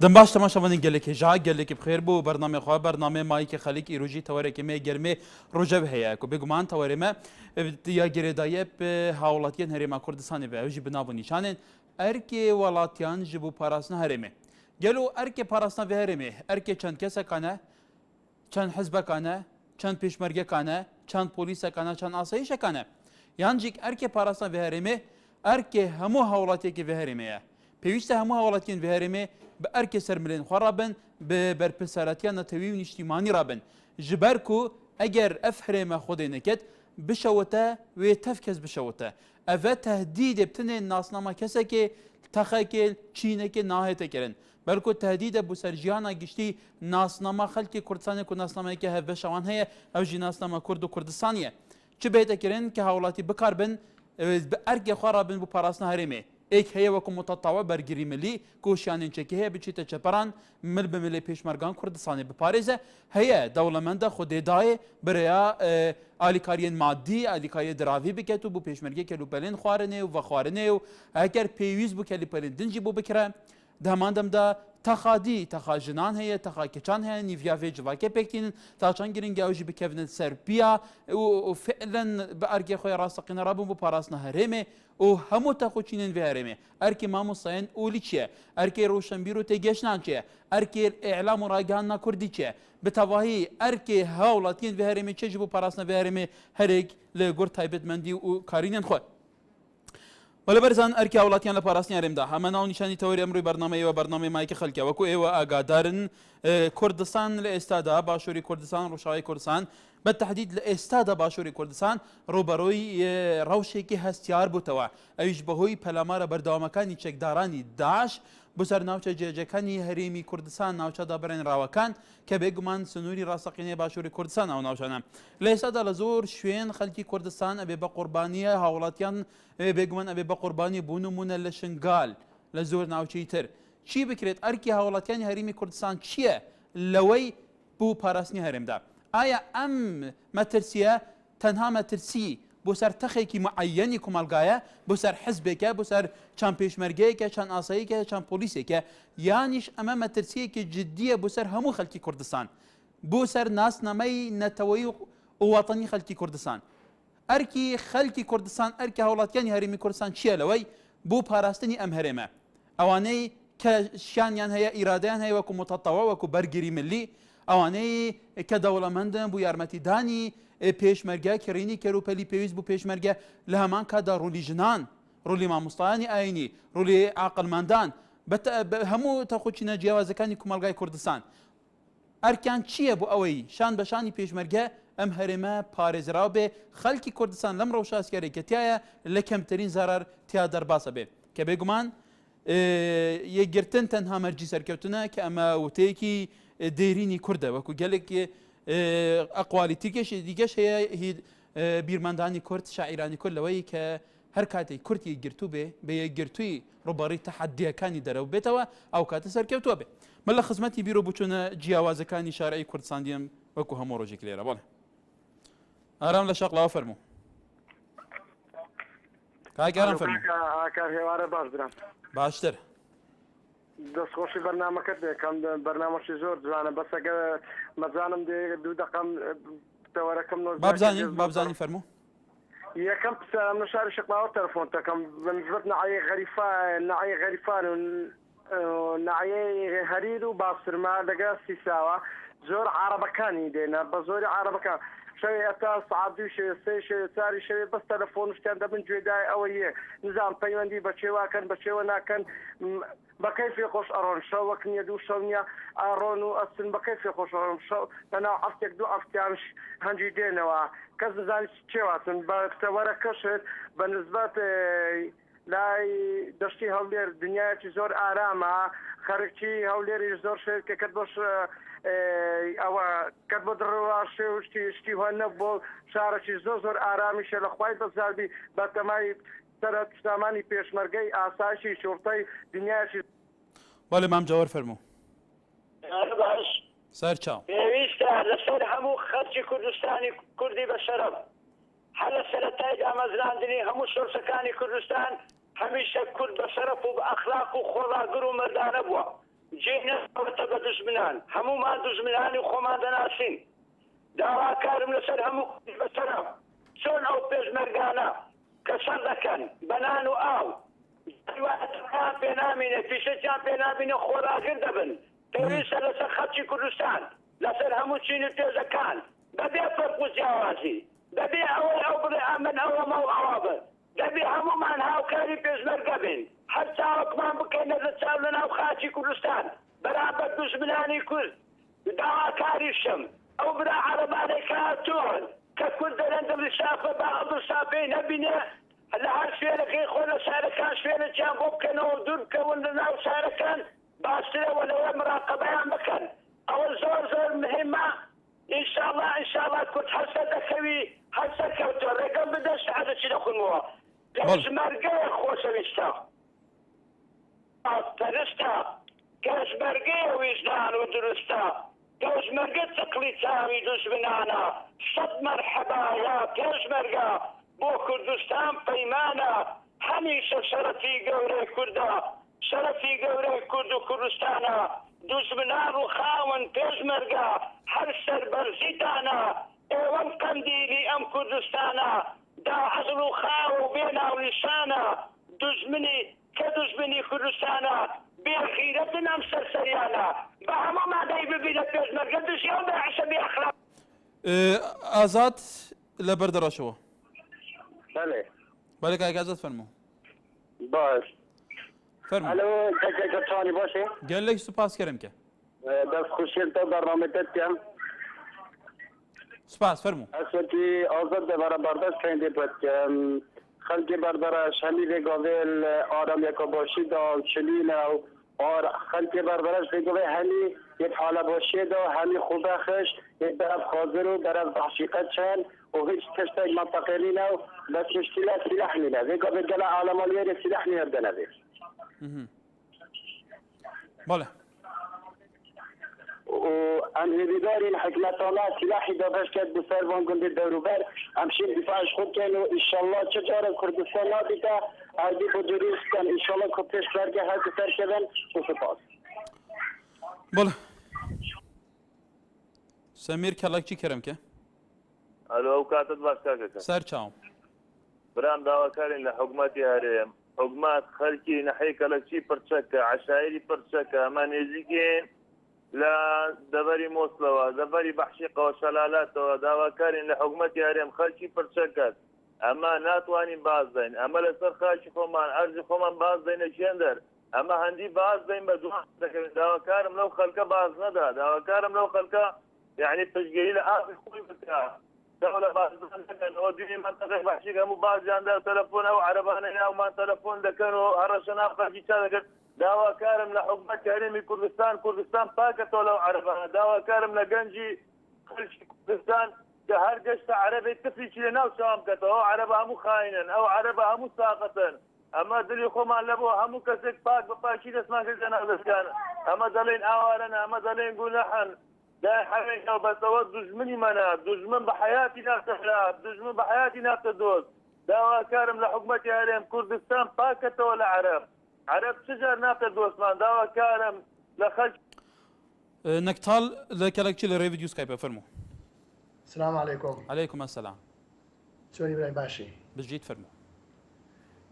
دم باش تماشاوانین gelekê ja gelekê bixêr bû bername xwe bername mayîkê xelîk îrojî tewerekê me germê rojev heye ku bêguman tewerê me ya girêdayê bi hawlatiyên Herêma Kurdistanê ve ew jî bi nav û nîşanên erkê welatiyan ji bo parastina herêmê. Gelo erkê parastina vê herêmê erkê çend kesekan e, çend hizbekan e, çend pêşmergekan e, çend polîsekan e, çend asayîşekan e. Yan jî erkê parastina vê herêmê erkê hemû hawlatiyekê vê herêmê ye. پێویستە هەموو هاوڵاتیان بە هەرێمێ بە ئەرکێ سەرملێن خۆ ڕابن بە بەرپرسارەتیان نەتەوی و نیشتیمانی ڕابن ji ber ku eger ev herême Xwedê neket bişewite wê tev kes bişewite. Ev e tehdîdê bitinê nasnama kesekê texekê çînekê nahête kirin. Belku tehdîde bu ser jiyana giştî nasnama xelkê Kurdistanê ku nasnamayeke hevbeşewan heye ew jî nasnama Kurd û Kurdistanê ye. Çi bête kirin ki hawlatî bikarbin bi erkê xwe rabin bu parastina herêmê. Ek heye wekû mutetava bergirî millî koşiyanên çekî heye biçîte çeperan mil bi milê pêşmergan Kurdistanê biparêze heye dewlemenda Xwedê dayê birêya alîkariyên maddî alîkariyê diravî biket û bu pêşmergê kelûpelên xwarinê û vexwarinê û eger pêwîst bû kelîpelên din jî bû bikire di heman dem de texadî texa jinan heye texa keçan heye nîviya vê civakê pêktînin taçan giring ew jî bikevinin ser piya û fi'len bi erkê xwe rastaqîne rabûn bu parastina herêmê û hemû texûçînên vê herêmê erkê mamostayên olî çi ye erkê roşenbîr û têgeşinan çi ye erkê îዕlam û ragihana Kurdî çi ye bi tevahî erkê hawlatiyên vê herêmê çi ji bo parastina vê herêmê herêk li gor taybetmendî û karînên xwe. ولبرزان ارکی اولاتیان لپاراستنی ارم ده همه ناو نشانی توری امروی برنامه و برنامه مایک خلکی و کو ایو آگادارن کردستان لاستادا باشوری کردستان روشای کردستان بالتحديد لاستادا باشوری کردستان روبروی روشی که هستیار بوتوا ایش بهوی پلامار بردوامکانی چکدارانی داعش بسر ناوچه جێجەکانی هەرێمی کوردستان ناوچە دابرێن ڕاوەکان کە بێگومان سنووری ڕاستەقینەی باشووری کوردستان ئەو ناوچانە لە ئێستادا لە زۆر شوێن خەڵکی کوردستان ئەبێ بە قوربانیە هاوڵاتیان بێگومان ئەبێ بە قوربانی بوونمونە لە شنگال لە زۆر ناوچەی تر چی بکرێت ئەرکی هاوڵاتیانی هەرێمی کوردستان چییە لەوەی بوو پاراستنی هەرێمدا ئایا ئەم مەترسیە تەنها مەترسی بۆ سەر تەخێکی معەیەنی کۆمەلگایە بۆ سەر حزبێکە بۆ سەر چەند پێشمەرگەیەکە چەند ئاساییەکە چەند پۆلیسێکە یانیش ئەمە مەترسیەکی جددیە بۆ سەر هەموو خەڵکی کوردستان بۆ سەر ناسنامەی نەتەوەی و وەتەنی خەڵکی کوردستان ئەرکی خەڵکی کوردستان ئەرکی هاوڵاتیانی هەرێمی کوردستان چییە لەوەی بۆ پاراستنی ئەم هەرێمە ئەوانەی کە شیانیان هەیە ئیرادەیان هەیە وەکو متەتەوە وەکو بەرگری ملی ئەوانەی کە دەوڵەمەندن بۆ یارمەتیدانی پێشمەرگە کڕینی کەروپەلی پێویست بوو پێشمەرگە لە هەمان کاتدا ڕوولی ژنان ڕوولی مامۆستایانی ئاینی ڕوولی عاقڵمەندان هەموو تەخۆچینە جیاوازەکانی کۆمەلگای کوردستان ئەرکیان چییە بۆ ئەوەی شان بە شانی پێشمەرگە ئەم هەرێمە پارێزراو بێ خەڵکی کوردستان لەم ڕەوشە ئاسکارێکەتیایە لە کەمترین زارار تیا دەرباسە بێ کە بێگومان یەکگرتن تەنها مەرجی سەرکەوتنە کە ئەمە وتەیەکی دێرینی کوردە وەکو گەلێک ئەقوالی تیکێشی دیگەش هەیە هی بیرمەندانی کورد شاعیرانی کورد لەوەی کە هەر کاتێک کورد یەکگرتوو بێ بە یەکگرتووی ڕووبەڕی تەحەدیەکانی دەرەو بێتەوە ئەو کاتە سەرکەوتووە بێ من لە خزمەتی بیرۆ بچوونە جیاوازەکانی شارعی کوردستان دیم وەکو هەموو ڕۆژێک لێرە بەڵێ ئارام لە شەقڵاوە فەرموو کاک ئارام فەرموو کار هێوارە باش برام باشتر دەستخۆشی بەرنامەکەت بێکەم بەرنامەشی زۆر جوانە بەسەگە مەزانم دێ دوو دەقەم تەوەرەکەم بابزانی فەرموو یەکەم پسەم لە شاری شەقڵاوە تەلەفۆن دەکەم بەنسبەت نەعەیە غەریفان و نەعەیە هەریر و باسرما لەگە سیساوە زۆر عارەبەکانی دێنە بە زۆری عارەبەکان شەوێ ئەتا سعادی شەوێ سێ شەوێ چاری شەوێ بەس تەلەفۆن شتیان دەبن گوێدای ئەوە یە نزان پەیوەندی بەچێواکەن بەچێوە ناکەن بە کەیفێ خۆش ئەڕۆن شەوەک نییە دوو شەو نییە ئاڕۆن و ئەچن بە کەیفێ خۆش ئەڕۆن شەو لەناو هەفتێک دوو ئەفتیانش هەنجی دێنەوە کەس نزانی چێواتن بە کتەوەرە کەشت بە نسبەت لای دەشتی هەولێر دنیایەکی زۆر ئارامە خەرکی هەولێری زۆر شێکەکەت بەش ئەوە کەت بە دڕوا شێ و شتی هۆ نەبوو شارێکی زۆر ئارامیشە لە خوای بەزاربی بە تەمای سەرەت سامانی پێشمەرگەی ئاسایشی شوڕتەی دنیایەکی بەڵێ مام جەوەر فەرموو سەر چاو پێویستە لەسەر هەموو خەڵکی کوردستانی کوردی بە شەرەف هەر لە سەرەتای ئامەزراندنی هەموو سۆرسەکانی کوردستان هەمیشە کورد بە شەرەف و بە ئەخلاق و خۆڵاگر و مەردانە بووە جينا وتبقى دزمنان همو ما دزمناني وخوما دناسين داوا كارم لسر همو بسرم سون او بيز مرقانا كسر لكن بنانو او جوات بينامين في شجان بينامين خورا قردبن توريس لسر خطي كردستان لسر همو تشيني تيزكان بدي فرق وزيوازي بدي اول او بري من او مو اوابر بدي همو من هاو كاري بيز مرقبين حتى وكمان بكينا رتسالنا وخاتي كردستان برابر دزمناني كرد داوا كاري الشم او برا عرباني كاتون ككرد لندم لسافة بعض السافين نبينا لها سفيرة كي خونا ساركان سفيرة جان بوبكنا ودربكا ولنا وساركان باسرة ولا مراقبة يا مكان اول زور مهمة ان شاء الله كنت حسد كوي حسد كوتو رقم بدا سعادة سيدخل موا كاش مرقية خوصة ويستا ترستا كاش مرقية ويزدان ودرستا كاش مرقية تقليتا ويدوز بنانا صد مرحبا يا كاش مرقا بو كردستان قيمانا حميشة شرفي قوري كردا شرفي قوري كردو كردستانا دوز بنان وخاون كاش مرقا حرسر برزيتانا ايوان قنديلي ام كردستانا دا عزل وخاو بينا ولسانا دزمني كدزمني كردستانا بخيرتنا مسرسريانا بهما ما داي ببينا بيز مرقدش يوم دا عشبي اخلاق ئازاد لە بەردەڕەشەوە بله بەڵێ کاک ئازاد فەرموو باش فەرموو الو كتاني باشي گەلێک سوپاس کەرم کە بس خوشين تو برنامج تتيام سوپاس فەرموو اسوتي آزاد برا برداشت كندي بس خلقي بردارا شمي بقابل آرام يكا باشي دا چلين او خلقي بردارش بقابل همي یک حاله باشي دا همي خوبه خش یک طرف خاضر و طرف تحقیقت چن و هیچ تشتاق منطقه نينا بس مشكلة سلاح نينا بقابل قلع عالمالية سلاح نينا بدنا بيه بەڵێ وانهبيداري الحكمة الله سلاحي دابش كاد بسربان قلت الدوروبر امشي دفاعش خود كانوا ان شاء الله تجارة كردستان نابتا عردي بجريس كان ان شاء الله كبتش برقة هاتي تركبن وسپاس بەڵێ سەمیر کەڵەکی کەرم کە الو ئەو کاتت باش کاکەکە سەر چاوم برام داواکارین لە حکومەتی هەرێم حکومات خەڵکی نەحەی کەلەکچی پرچەکە عەشایری پرچەکە ئەمە نێزیکێن لە دەبەری مۆسڵەوە دەبەری بەحشیقەوە شەلالاتەوە داواکارین لە حکومەتی هەرێم خەڵکی پرچەکەت ئەمە ناتوانین باز دەین ئەمە لەسەر خاچی خۆمان ئەرزی خۆمان باز دەینە ژێندەر ئەمە هەندی باز دەین بە دوان دەکەین داواکارم لەو خەڵکە باز نەدا داواکارم لەو خەڵکە یعنی پشتگیری لە ئاخری خۆی بکات دولة بازدان دكن او ديني منطقة بحشيك همو بازجان دا تلفون او عربانا او ما تلفون دكن و هرشنا بخارجي دكن داوا كارم لحكومة كريمي كردستان باكتو لو عربانا داوا كارم لقنجي خلشي كردستان كهر قشت عربي تفري شلنا وشام كتو او عربا همو خاينا او عربا همو ساقطا اما دلي خومان لبو همو كسك باك بباشي دسمان كردنا غزكان اما دلين اوارنا اما دلين قولحن لا حرينا بس أود دجمني منا دجمن بحياتي ناس تخلاف دجمن بحياتي ناس تدوز داوا كارم لحكومتي هرم كردستان باكته ولا عرب شجر ناس تدوز مان داوا كارم لخلق نەکتاڵ لە کەلەکچی لە ڕێ ڤیدیۆ سکایپە فەرموو السلام عليكم عەلەیکوم ئەسەلام شلون ابراهيم باشي بژیت فەرموو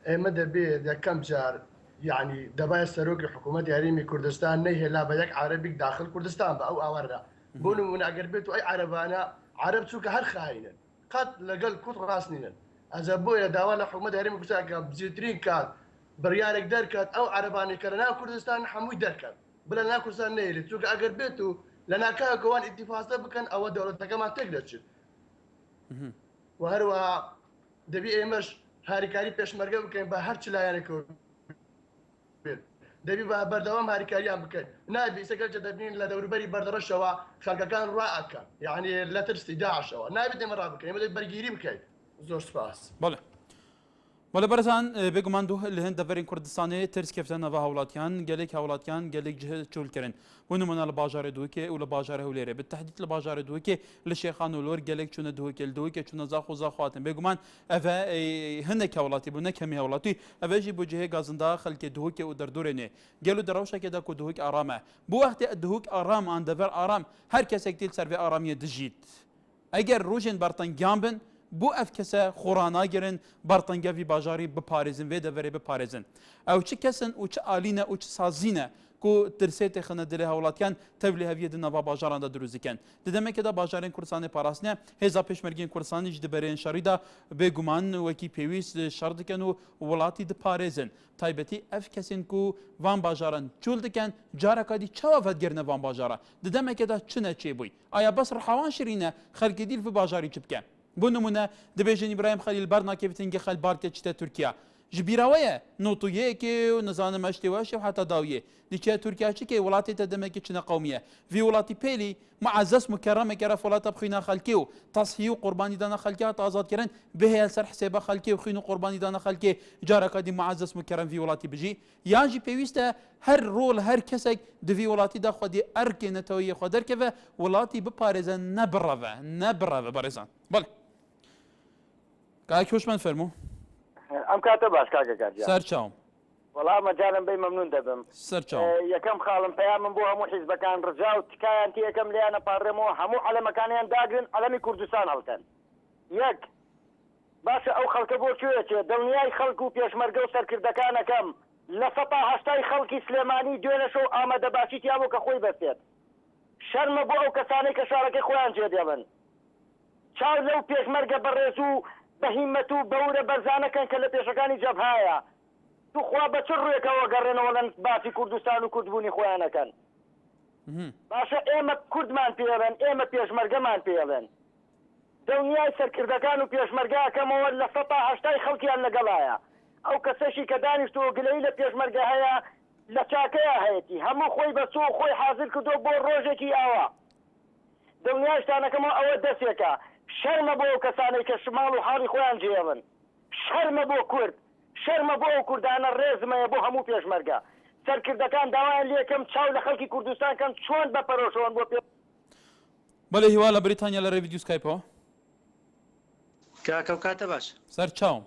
اما دەبێت یەکەم جار يعني دەبای سەرۆکی حکوومەتی هەرێمی کوردستان نەیهێلا بە یەک عەرەبێک داخل کوردستان بە ئەو ئاوەردا بۆ نمونە ئەگەر بێت و ئەی عەرەبانە عەرەب چووکە هەر خاینن قەت لەگەڵ کووت ڕاست نینن ئەجا بۆیە داوا لە حکوومەتی هەرێمی کوردستان کە بزیترین کات بڕیارێک دەرکات ئەو عەرەبانەی کە لە ناو کوردستان هەمووی دەرکات بڵێ لە ناو کوردستان نەیێرێت چونکە ئەگەر بێت و لە ناکایەکەوان ئیتیفاستە بکەن ئەوە دەوڵەتەکەمان تێک دەچێت و هەروەها دەبی ئێمەش هاریکاری پێشمەرگە بکەین بە هەر چ لایەنێکەوە دەبی بە بەردەوام هاریکاریان بکەین نابی سەگەر دەبین لە دەوروبەری بەردەڕەشەوە خەڵکەکان ڕائەکەن یعنی لە ترسی داعشەوە نابێت ئێمە ڕابکەین ئێمە دەبێت بەرگیری بکەین زۆر سپاس بەڵێ ولی برزان بگمان دو لهند دفرین کردستانی ترس کفتن و هولاتیان گلیک هولاتیان گلیک جه چول کرن ونمون لباجار دوکه و لباجار هولیره بالتحديد لباجار دوکه لشيخان ولور گلیک چون دوکه دوکه چون زاخو زاخواتن بگمان اوا هنک هولاتی بو نکمی هولاتی اوا جی بو جه گازنده خلک دوکه و دردورنه گلو دروشه که دا کو دوک آرامه بو وقت دوک آرام آن دفر آرام هر کس اکتیل سر آرامی دجیت اگر روجن برتن گامبن بو اف کسا خورانا گرن برتنگا وی باجاری بپارێزن وێ دەڤێ بپارێزن ئەو چ کەسن و چ ئالینە و چ سازینە کو ترسێتێ خنە دلێ هەوڵاتیان تەولی هەویە دنەوا باژاراندا دروستکەن دەدەمێکدا باژارên کوردستانی پاراستنە هێزا پێشمەرگین کوردستانیش دەبەرێن شەڕیدا بێگومان وەکی پێویست شەڕ دکەن و وڵاتی دپارێزن تایبەتی ئەف کەسین کو وان باژاران چول دکەن جارەکادی چاوا ڤەتگەرنە وان باژارە دەدەمێکدا چنە چێ بووی ئایا بەس ڕحاوان شیرینە خەلکی دیل في باژاری چ بکە بۆ نمونە دەبێژن ئیبراهیم خەلیل بەر ناکەوێتنگە خەل بارکە چتە تورکیا ji bîraweye notuyekê û nizanim eştê weş û heta dawiyê dîçe Tirkiye çikê welatê te demekî çine qewmiye vî welatî pêlî muezzes mukerremek ere welata bixwîna xelkê û tashî û qurbanî dana xelkê heta azadkirin bihêl ser hisêba xelkê û xwîn û qurbanî dana xelkê careka dî muezzes mukerrem vî welatî bijî yan jî pêwîst e her rol her kesek di vî welatî de xwedî erkê netewiyê xwe derkeve welatî biparêze nebireve barêzan bale kayek hoşman fermo ئەم کاتە باش کاکە کاتیا سەرچاوم وەڵام مەجارم بێ مەمنون دەبم سەرچاوم یەکەم خاڵم پەیامم بۆ هەموو حیزبەکان ڕجا و تکایان تی یەکەم لیانە پاڕێمەوە هەموو عەلەمەکانیان داگرن عەلەمی کوردستان هەڵکەن یەک باشە ئەو خەڵکە بۆ کوێچێ دڵنیای خەڵک و پێشمەرگە و سەرکردەکانەکەم لە سەتا هەشتای خەڵکی سلێمانی دوێنە شەو ئامادەباشی تیابوو کە خۆی بەستێت شەرمە بۆ ئەو کەسانەی کە شارەکەی خۆیان جێدێڵن چاو لەو پێشمەرگە بەڕێز و بەهیمەت و بەورە بەرزانەکەن کە لە پێشەکانی جەبهایە توخوا بە چ ڕوێکەوە گەڕێنەوە لەن باسی کوردستان و کوردبوونی خۆیانەکەن باشە ئێمە کوردمان پێڵێن ئێمە پێشمەرگەمان پێڵێن دڵنیای سەرکردەکان و پێشمەرگاکەمەوە لە سەتا هەشتای خەڵکیان لەگەڵایە ئەو کەسەشی کە دانیشتەوە گلەی لە پێشمەرگە هەیە لە چاکەیە هەیەی هەموو خۆی بە چۆ خۆی حازر کردو بۆ ڕۆژێکی ئاوا دڵنیای شتانەکەمەوە ئەوە دەستێکە شەرمە بۆ ئەو کەسانەی کە شماڵ و حاڵی خۆیان جێڵن شەرمە بۆ کورد شەرمە بۆ ئەو کوردانە ڕێزمەیە بۆ هەموو پێشمەرگە سەرکردەکان داوایان لێکەم چاو لە خەڵکی کوردستان کەم چۆن بەپەرۆشەوەن بۆ پێ بەڵێ هیوا لە بریتانیا لە ڕێ ڤیدیۆ سکایپەوە کاکە و کاتە باش سەرچاوم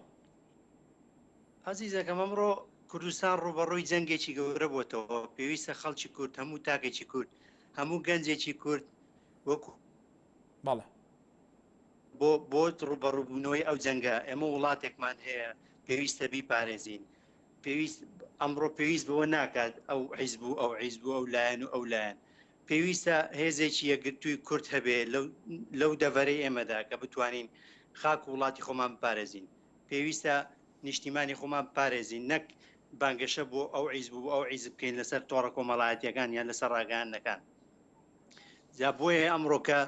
عەزیزەکەم ئەمڕۆ کوردستان ڕوبەڕووی جەنگێکی گەورە بۆتەوە پێویستە خەڵکی کورد هەموو تاکێکی کورد هەموو گەنجێکی کورد وەکو بەڵێ بۆ ڕوبەڕووبوونەوەی ئەو جەنگە ئێمە وڵاتێکمان هەیە پێویستە بیپارێزین پێویست ئەمڕۆ پێویست بەوە ناکات ئەو حیزبوو ئەو حیزبوو ئەو لایەن و ئەو لایەن پێویستە هێزێکی یەکگرتووی کورد هەبێ لەو دەڤەرەی ئێمەدا کە بتوانین خاک و وڵاتی خۆمان بپارێزین پێویستە نیشتیمانی خۆمان بپارێزین نەک بانگەشە بۆ ئەو حیزبوو ئەو حیزب بکەین لەسەر تۆڕە کۆمەڵایەتیەکان یان لەسەر ڕاگەیانەکان جا بۆیە ئەمڕۆ کە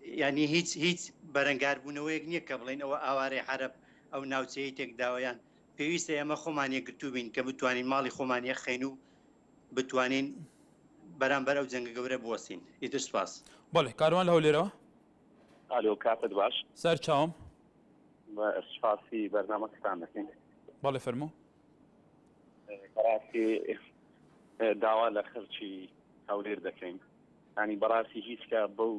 ینی هیچ بەرەنگاربوونەوەیەک نییە کە بڵێن ئەوە ئاوارەی حرب ئەو ناوچەی تێکداوایان پێویستە ئێمە خۆمان یەکگرتوو بین کە بتوانین ماڵی خۆمان یەخەین و بتوانین بەرامبەر ئەو جەنگە گەورە بوەستین ئیتر سوپاس بەڵێ کاروان لە هەولێرەوە ئالۆ کاتت باش سەرچاوم بە سپاسی بەرنامەکەتان دەکەین بەڵێ فەرموو بەڕاستی داوا لە خەرچی هەولێر دەکەین ینی بەڕاستی هیچ کە بەو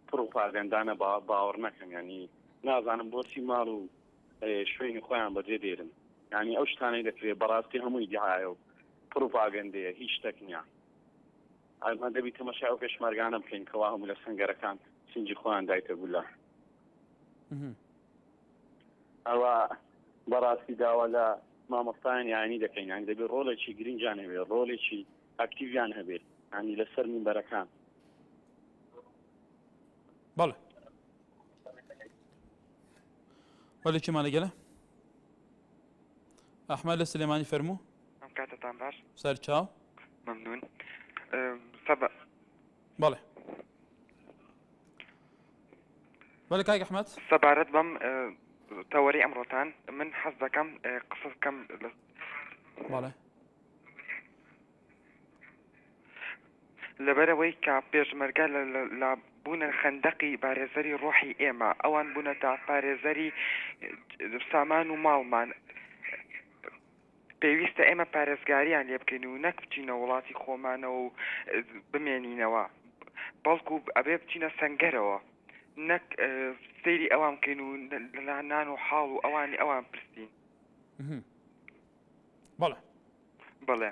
پرۆپاگەندانە باوەڕ نەکەم ینی نازانم بۆچی ماڵ و شوێنی خۆیان بەجێ دێرن ینی ئەو شتانەی دەکرێت بەڕاستی هەمووی دیهایە و پرۆپاگەندەیە هیچ شتێک نییە ئەمە دەبی تەماشای ئەو پێشمەرگانە بکەین کەوا هەموو لە سنگەرەکان سنجی خۆیان دایتە گولا ئەوە بەڕاستی داوا لە مامۆستایان یانی دەکەین ینی دەبێت ڕۆڵێکی گرنگیان هەبێت ڕۆڵێکی ئەکتیڤیان هەبێت ینی لەسەر مینبەرەکان بەڵێ وەلی چیمان لەگەلە ئەحمەد لە سلێمانی فەرموو ئەم کاتتان باش سەرچاو مەمنون بەڵێ بەڵێ کاک ئەحمەد سەبارەت بەم تەوەری ئەمڕۆتان من حەز دەکەم قسە بکەم بەڵێ لەبەرەوەی کە پێشمەرگە لە بوونە خەندەقی پارێزەری ڕۆحی ئێمە ئەوان بوونە تا پارێزەری سامان و ماڵمان پێویستە ئێمە پارێزگاریان لێ بکەین و نەک بچینە وڵاتی خۆمانەوە و بمێنینەوە بەڵکو ئەبێ بچینە سەنگەرەوە نەک سەیری ئەوان بکەین و لە نان و حاڵ و ئەوانی ئەوان پرسین بەڵێ بڵێ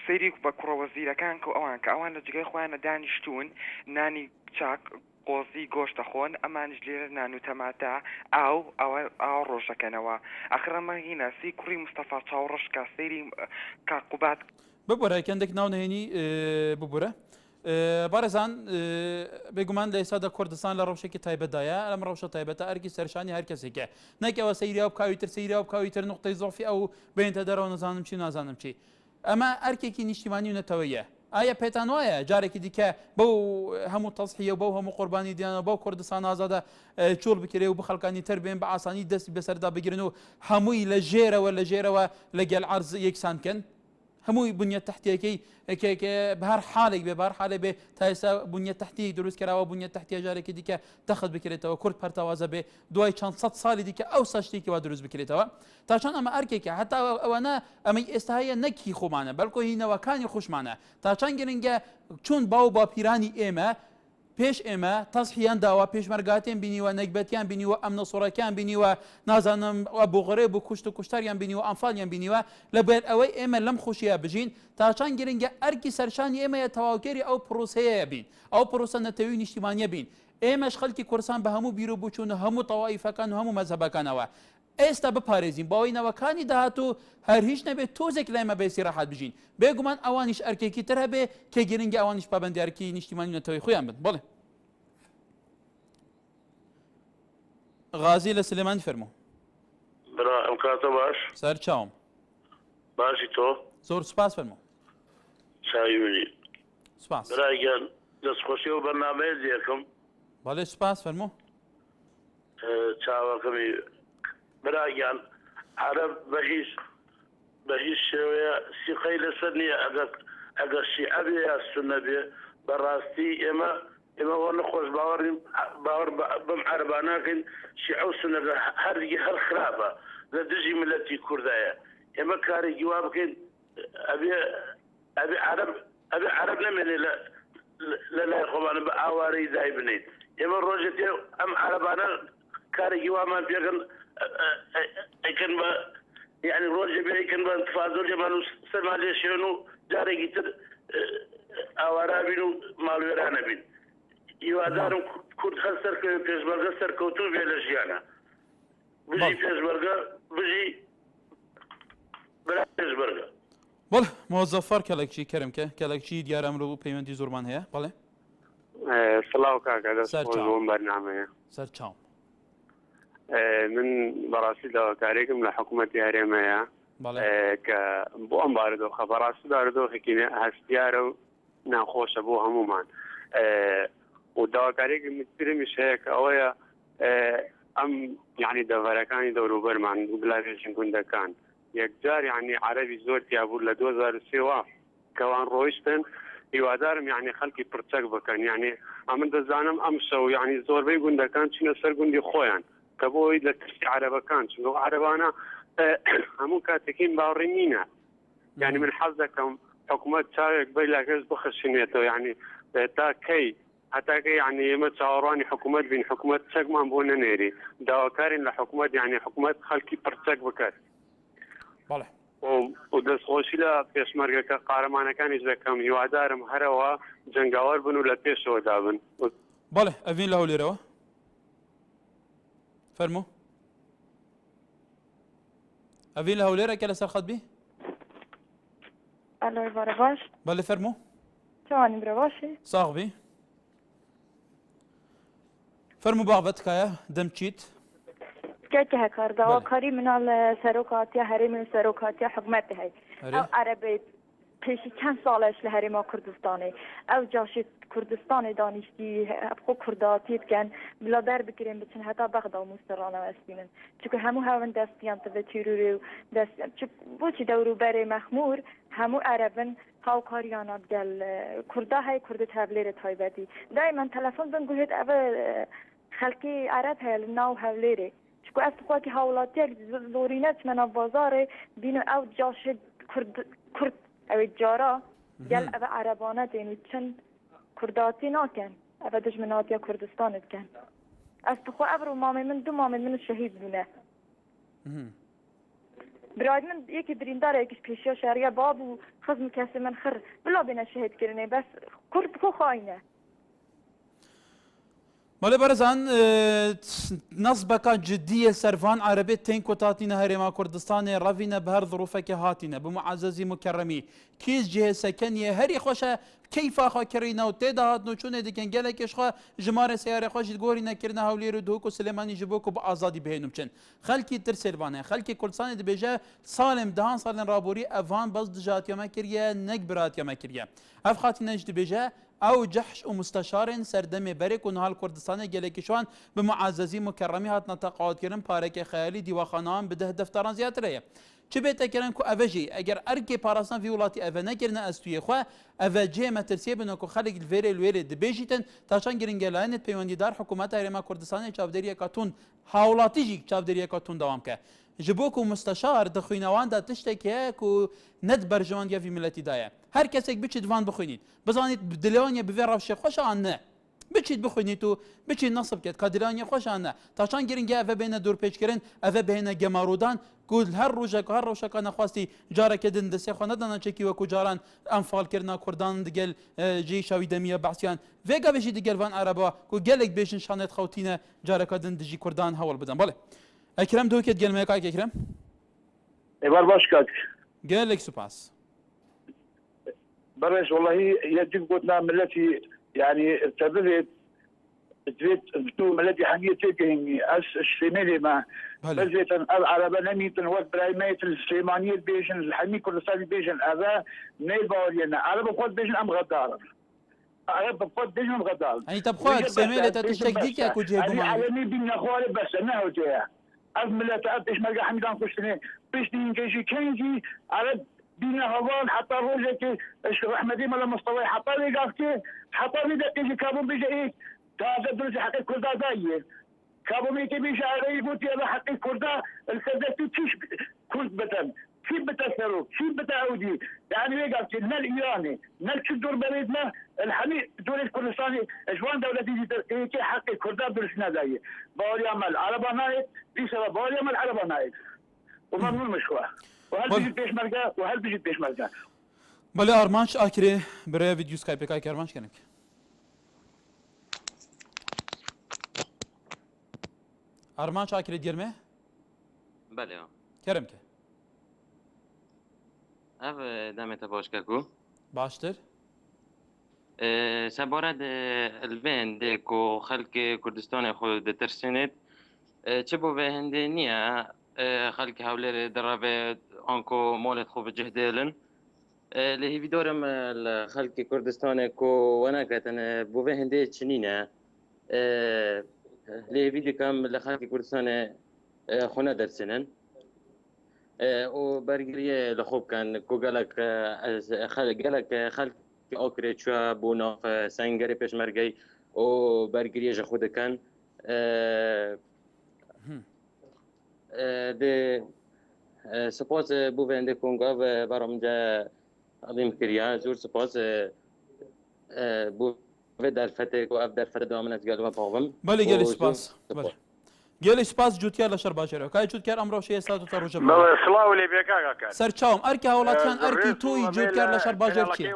سەیری بە کوڕەوەزیرەکان کە ئەوان کە ئەوان لە جگەی خۆیانە دانیشتون نانی چاک قۆزی گۆشتە خۆن ئەمانش لێرە نان و تەماتە ئاو ڕۆژەکەنەوە ئەخرەمە هیناسی کوڕی مستەفا چاوڕەش کا سەیری کاقوبات ببوورە کەندێک ناو نهێنی ببوورە بارزان بێگومان لە ئێستا کوردستان لە ڕەوشێکی تایبەتدایە لەم ڕەوشە تایبەتە ئەرکی سەرشانی هەر کەسێکە نەکەوە سەیریا و بکاوی تر سەیریا و بکاوی تر نقطەی زۆفی ئەو بێنتە دەرەوە نەزانم چی نازانم چی ئەمە ئەرکێکی نیشتیمانی و نەتەوەیە ئایا پێتان وایە جارێکی دیکە بەو هەموو تەسحیە بەو هەموو قوربانی دیانە بەو کوردستان ئازادە چۆڵ بکرێ و بخەڵکانی تر بێن بە ئاسانی دەستی بەسەردا بگرن و هەمووی لە ژێرەوە لەگەل عەرز یەکسان بکەن هەمووی بنیەت تەحتیەکەی بە هەر حالێک بێ بە هەر حالێ بێ تا ئێستا بنیەت تەحتی دروست کراوە بنیەت تەحتیە جارێکی دیکە تەخت بکرێتەوە کورد پەرتەوازە بێ دوای چەند سەد ساڵی دیکە ئەو سەشتێکی وا دروست بکرێتەوە تا چەند ئەمە ئەرکێکە هەتا ئەوانە ئەمەی ئێستا هەیە نەکی خۆمانە بەڵکو هینەوەکانی خوشمانە تا چەند گرنگە چون باو باپیرانی ئێمە پێش ئێمە تەسحیان داوە پێشمەرگاتیان بینیوە نەکبەتیان بینیوە ئەمنە سوڕەکیان بینیوە نازانم بۆغڕێ بۆ کوشت و کوشتاریان بینیوە ئەمفالیان بینیوە لەبەر ئەوەی ئێمە لەم خوشیە بژین تا چەند گرنگە ئەرکی سەرشانی ئێمەیە تەواوکێری ئەو پرۆسەیە بین ئەو پرۆسە نەتەوەی نیشتیمانیە بین ئێمەش خەڵکی کوردستان بە هەموو بیر و بچوون هەموو تەوایفەکان و هەموو مەزهەبەکانەوە ئێستا بپارێزین باوەی نەوەکانی داهاتوو هەر هیچ نەبێت تۆزێک لایمە بێسی ڕاحات بژین بێگومان ئەوانیش ئەرکێکی تر هەبێ کە گرنگی ئەوانیش پابەندیارکی نیشتیمانی نەتەوەی خۆیان بن بڵێ غازی لە سلێمانی فەرموو برا ئەم کاتە باش سەر چاوم باشی تۆ زۆر سوپاس فەرموو چاوی منی سوپاس برایگەن دەستخۆشی و بەرنامەیە دیەکەم بەڵێ سوپاس فەرموو چاوەکەمی برایگەن عەرەب بە هیچ شێوەیە سیقەی لەسەر نییە ئەگەر شیعە بێ یا سونە بێ بەڕاستی ئێمە وە نەخۆش باوەڕ بەم عەرەباناکەین شیعە و سونە هەردیگە هەر خراپە لە دژی ملەتی کوردایە ئێمە کارێکی وا بکەین ئەبێ عەرەب نەمێنێ لە لای خۆمانە بە ئاوارەی دای بنین ئێمە ڕۆژێتێ ئەم عەرەبانە کارێکی وامان پێکەن ئەیکەن بە یعنی ڕۆژێ بێ ئەیکەن بە ئەنتفاضۆرجەمان و سەرمان لێ شێن و جارێکی تر ئاوارا بین و ماڵوێرانە بین هیوادارم کورد هەر پێشمەرگە سەرکەوتوو بێ لە ژیانە بژی پێشمەرگە بژی برا پێشمەرگە بەڵێ مۆزەفەر کەلەکچی کەرمکە کەلەکچی دیارە ئەمڕۆ و پەیوەندی زۆرمان هەیە بەڵێ سڵاو کاکە دەستخۆش بەرنامەیە سەر چاوم من بەڕاستی داواکارێکم لە حکوومەتی هەرێمەیە کە بۆ ئەم باردۆخە بەڕاستی باردۆخێکی هەستیارە و ناخۆشە بۆ هەمومان و داواکارێکی ترمیش هەیە کە ئەوەیە ئەم یعنی دەڤەرەکانی دەوروبەرمان و بلاوێژن گوندەکان یەکجار یعنی عەرەبی زۆر تیابوو لە 2023 کەوان ڕۆیشتن هیوادارم یعنی خەڵکی پرچەک بکەن یعنی ئەمن دەزانم ئەم شەو یعنی زۆربەی گوندەکان چینە سەر گوندی خۆیان کە بۆی لە ترسی عەرەبەکان چونکە عەرەبانە هەموو کاتێکین باوەڕی نینە یعنی من حەز دەکەم حکوومەت چاوێک بەی لاکەس بخشنێتەوە یعنی تا کەی هەتاکە یعنی ئێمە چاوەڕوانی حکوومەت بین حکوومەت چەکمان بۆ نەنێری داواکارین لە حکوومەت یعنی حکوومەت خەڵکی پرچەک بکات و دەستخۆشی لە پێشمەرگەکە قارەمانەکانیش دەکەم هیوادارم هەرەوە جەنگاوەر بن و لە پێشەوە دابن بەڵێ ئەڤین لە هەولێرەوە فەرموو ئەڤین لە هەولێرەکە لەسەر خەت بی ئەلۆی بەرە باش بەڵێ فەرموو چوانی برە باشی ساغ بی فەرموو باغبەتکایە دەمچیت کێکی هەکار داواکاری منە لە سەرۆکاتیە هەرێمی و سەرۆکاتیە حکوومەتی هەی ئەو عەرەبەی پێشی چەند ساڵش لە هەرێما کوردستانی ئەو جاشی کوردستانی دانیشتی خۆ کورداتی بکەن بلادەر بگرێن بچن هەتا بەغدا و موسەڕانەوە ئەسبینن چونکە هەموو هاون دەستیان تبە تیروری و بۆچی دەوروبەرێ مەخمور هەموو عەرەبن هاوکاریانە گەل کوردا هەی کوردت هەولێرە تایبەتی دایما تەلەفۆن بن گوێت ئەوە خەڵکی عەرەب هەیە لە ناو هەولێرێ شكو أفتقوا كي هاولاتيك زورينات من البازار بينو أو جاشد كرد أو الجارة قال أبا عربانات يعني تشن كرداتي ناكن أبا دجمنات يا كردستان كان أفتقوا أبرو مامي من دو مامي من الشهيد بنا برايد من يكي بريندار يكيش بيشيو شاريا باب وخزم كاسي من خر بلا بينا شهيد كرني بس كرد خو خاينة مالی برزان نصبك جدية سرفان عربية تين كوتاتينا هرما كردستان رافينا بهر ظروفك هاتينا بمعززي مكرمي كيس جهة سكنية هري خوشة كيف أخا كرينا وتيدا هاتنو چونه ديكن گلك إشخا جمار سيارة خوش تقورينا كرنا هوليرو دوكو سليماني جبوكو بآزادي بهينو بچن خلقي ترسلوانه خلقي كردستان دي بيجا سالم دهان سالن رابوري أفان بس دجات يوم كريا نكبرات يوم كريا أف خاتينا جدي بيجا او جحش ومستشار سردم برك ونهال كردستان گلکشوان بمعززي مكرمي هاتنا تقاعد كرن بارك خيالي ديواخانان بده دفتران زياتره چه بيت كرن كو افجي اگر اركي باراسان في ولاتي افنا كرنا استوي خو افجي مترسي بنكو خلق الفير الويل دبيجيتن تاشان گرنگلاين پيونديدار حكومت هرما كردستان چاودريا كاتون حاولاتي جي چاودريا كاتون دوام که جبوكو مستشار دخوينوان دا تشتكي كو ند برجوان يا في ملتي دايا هر كسك بچيت وان بخوينيت بزانيت بدلانيا بفيرا شي خوش عنه بچيت بخوينيتو بچيت نصب كت كادلانيا خوش عنه تاشان گرنگا اف بين دور پیچ کرن اف بين گمارودان قول هر روجا كان خواستي جارا كدن دسي خو ندانا چكي وكو جاران انفال كرنا كردان دگل جي شاوي دميا بحثيان فيغا بيجي دگل وان عربا كو گلك بيشن شانت خوتينه جارا كدن دجي كردان هول بدن بله اكرم دوكت گل ميكاك اكرم ايوال باشكاك قال لك سباس برش والله يجب قلنا ملتي يعني ارتبلت تريد بتو ملتي حقيقة تيجي اس الشمالي ما بزيت العربة نميتن وقت برايميت السليمانية بيجن الحمي كردستاني بيجن أبا نيل باورينا عربة قد بيجن أم غدار عربة قد بيجن أم غدار يعني تبخوك سميلة تشتكديك يا كو جيبو يعني عالمي بينا خوالي بس أنا وجهها أزملة أبتش مرقى حميدان كشتني بيشتين كيشي كينجي عرب بينا هوان حتى روجك احمدي ملا مستوى حتى لي قافتي حتى لي دقيقي كابون بيجي ايه تازا درسي حقي كردا دايه كابون ميكي بيجي علي يقول يا حقي كردا الكردتي تيش كرد بتن كيف بتأثروا كيف بتعودي يعني ليه قافتي نال ايراني نال شدور بريدنا الحمي دولة كردستاني اجوان دولتي كي حقي كردا درسنا دايه باوري عمل عربا نايت دي سبب باوري عمل عربا نايت وممنون مشروع وهل بيجي بيش مرقى بله ارمانش آکره برای ویدیو سکایپ که ارمانش کنک ارمانش آکره دیرمه بله کرم که اف دمت باش كاكو باشتر سبارد الفين ديكو خلق كردستان خود ترسنت چبو به هندي نيا خلق هاولر درابه انكو مولد خوب جهدلن اللي هي بدورم خلق كردستان كو وانا كاتن بو به هندي تشنينا اللي فيديو كام لخلق كردستان خونا درسنن وبرجريه لخوب كان كوغالك خلق اوكري شو بونا سانغري پیش مرگی و برگریه خود کن ده سپاس بو بنده کنگا و برام جا عظیم کریا زور سپاس بو در فتح و اف در فتح دامنت گلو باوم بله گلی سپاس بله گلی سپاس جوتیار لشر باشره کای جوتیار امروز شیء ساعت تو روز بله سلام علیکم کاکا سرچاوم ارکی هولاتیان ارکی توی جوتیار لشر باشره چی